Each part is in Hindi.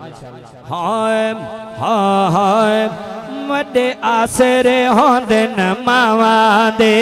हाय हाय हाय वड्डे आसरे होंदे न मावा दे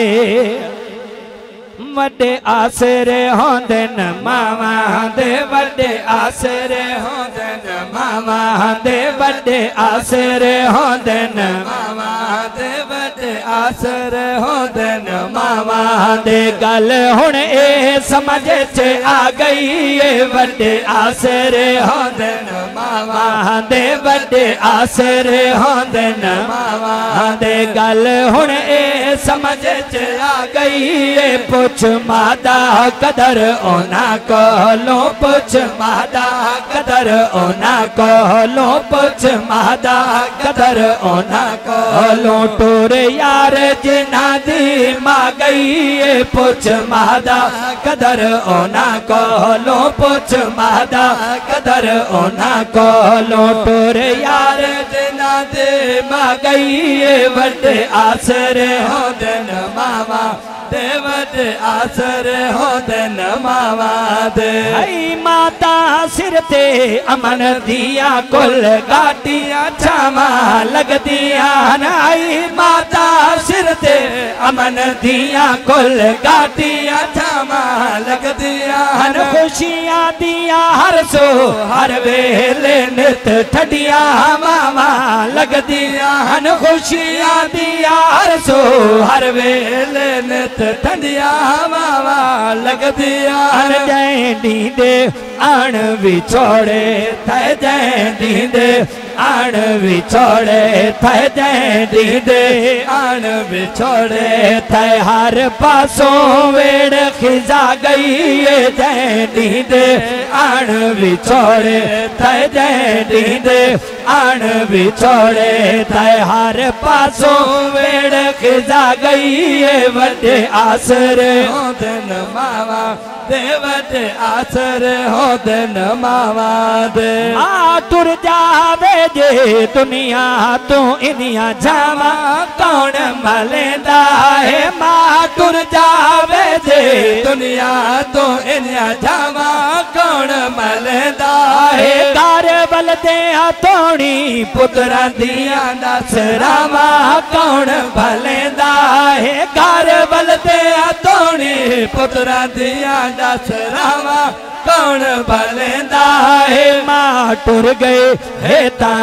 वड्डे आसरे होंदे न मावा दे वड्डे आसरे होंदे न मावा दे वड्डे आसरे होंदे न मावा दे वड्डे आसरे होंदे न मावा दे गल हुण ए समझ च आ गई ए वड्डे आसरे होंदे न मावा दे वड्डे आसरे होंदे न मावा दे गल हुण ए समझ च आ गई ए पुछ मादा कदर ओना कहलो पुछ मादा कदर ओना कहलो पुछ मादा कदर ओना कहलो टोर यार जिना दी मा गई पुछ मादा कदर ओना कहलो पुछ मादा कदर ओना कहलो टोर यार जिना दी मा गई वड्डे आसरे होंदे न मावा दे वड्डे आसरे होंदे न मावा दे माता सिर ते अमन दिया कुल गाटियां छावा लगदियां आई माता सिर ते अमन दिया कुल गाटियां छावा लगदियां खुशियां दिया हर सो हर वेले नित ठडियां मावा लगदियां खुशियां दिया हर सो हर वेले नित ठंडिया मावा लगदिया जैंदी दे आण विछोड़े थे जैंदी दे आण विछोड़े थे जैंदी दे आण विछोड़े थे हर पासों वेड़ खिजा गई जैंदी दे आण विछोड़े थे जैंदी दे आण विछोड़े थे हर पासों वेड़ खिजा गई वड्डे आसरे होंदे न मावा दे वड्डे आसरे होंदे न मावा दे आ तुर जावे जे दुनिया तू इनिया जावा कौन मलेंदा है मां तुर जावे जे दुनिया तू इनिया जावा कौन मलेंदा है कार बल दे तोणी पुत्रा दिया दसरावा कौन भलेंदा है कार बल दे तोणी पुत्रा दिया दसरावा कौन भलेंदा है मां टुर गए है ता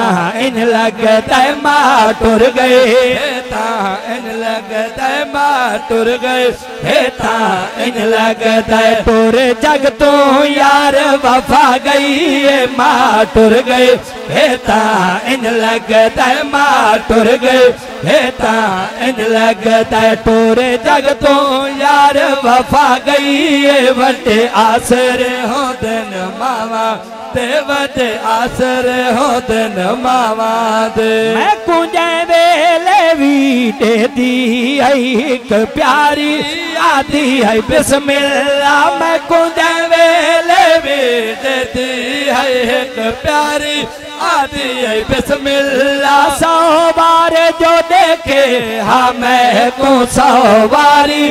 इन लगता है मां टुर गए है ता इन लगता है मां टुर गए है ता इन लगता है टुर जग तो यार वफा गई है मां टुर गए है ता इन लगता है मां टुर गए है ता इन लगता है टुर जग तो यार वफा गई है वड्डे आसरे होंदे न मावा ते वड्डे आसरे होंदे न मावा दे मैं कुंजे वेले भी दे दी एक प्यारी आती है बिस्मिल्लाह मैं कुंजे वेले भी दे दी एक प्यारी आती है बिस्मिल्लाह 100 बार जो देखे हाँ मैं को 100 बारी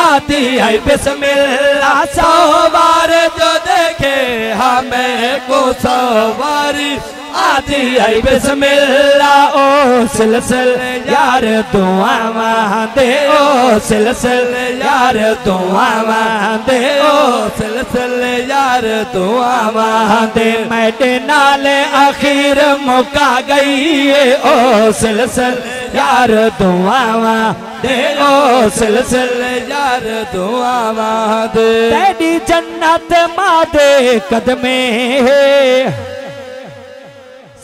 आती है बिस्मिल्लाह 100 बार जो देखे हाँ मैं को 100 बारी आती है बिस्मिल्लाह ओ सिलसिल यार दुआवां दे ओ सिलसिल यार दुआवां दे ओ सिलसिल यार दुआवां दे मैडे नाल आखिर मुका गई ओ सिलसिल यार दुआवां दे ओ सिलसिल यार दुआवां दे तेरी जन्नत मां दे कदमे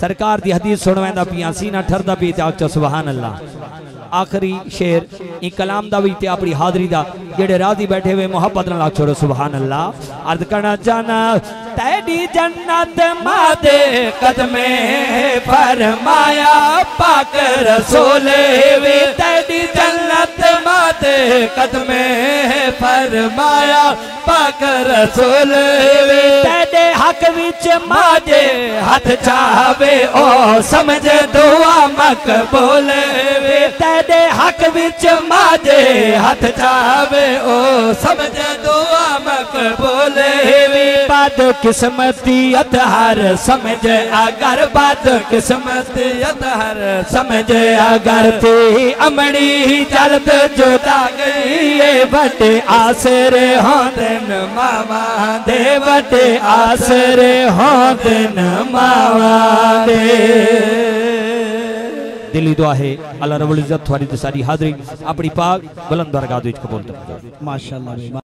सरकार दी हदीस सुनवांदा पिया सीना ठरदा पी ते आख सुभान अल्लाह आखिरी शेर ई कलाम दा भी ते अपनी हाजरी दा जेड़े राजी बैठे हुए मोहब्बत नाल आख छोड़ो सुभान अल्लाह अर्ज करना चाहना तेरी जन्नत मां दे कदमे फरमाया पाक रसूल वे तेरी जन्नत मां दे कदमे फरमाया पाक रसूल वे तेरे हक विच माजे हाथ चावे ओ समझ दुआ मकबूल वे तेरे हक विच माजे हाथ चावे ओ समझ दुआ मकबूल मकबूल भी बाद किस्मतियत हर समझ अगर बाद किस्मतियत हर समझ अगर थी अमड़ी चलत जुदा गई ये बड़े आसरे होंदन मावा दे बड़े आसरे होंदन मावा दे। दिली दुआ है अल्लाह रब्बुल इज्जत थोड़ी सारी हाज़री अपनी पाक बुलंद दरगाह विच कबूल करे। माशाअल्लाह।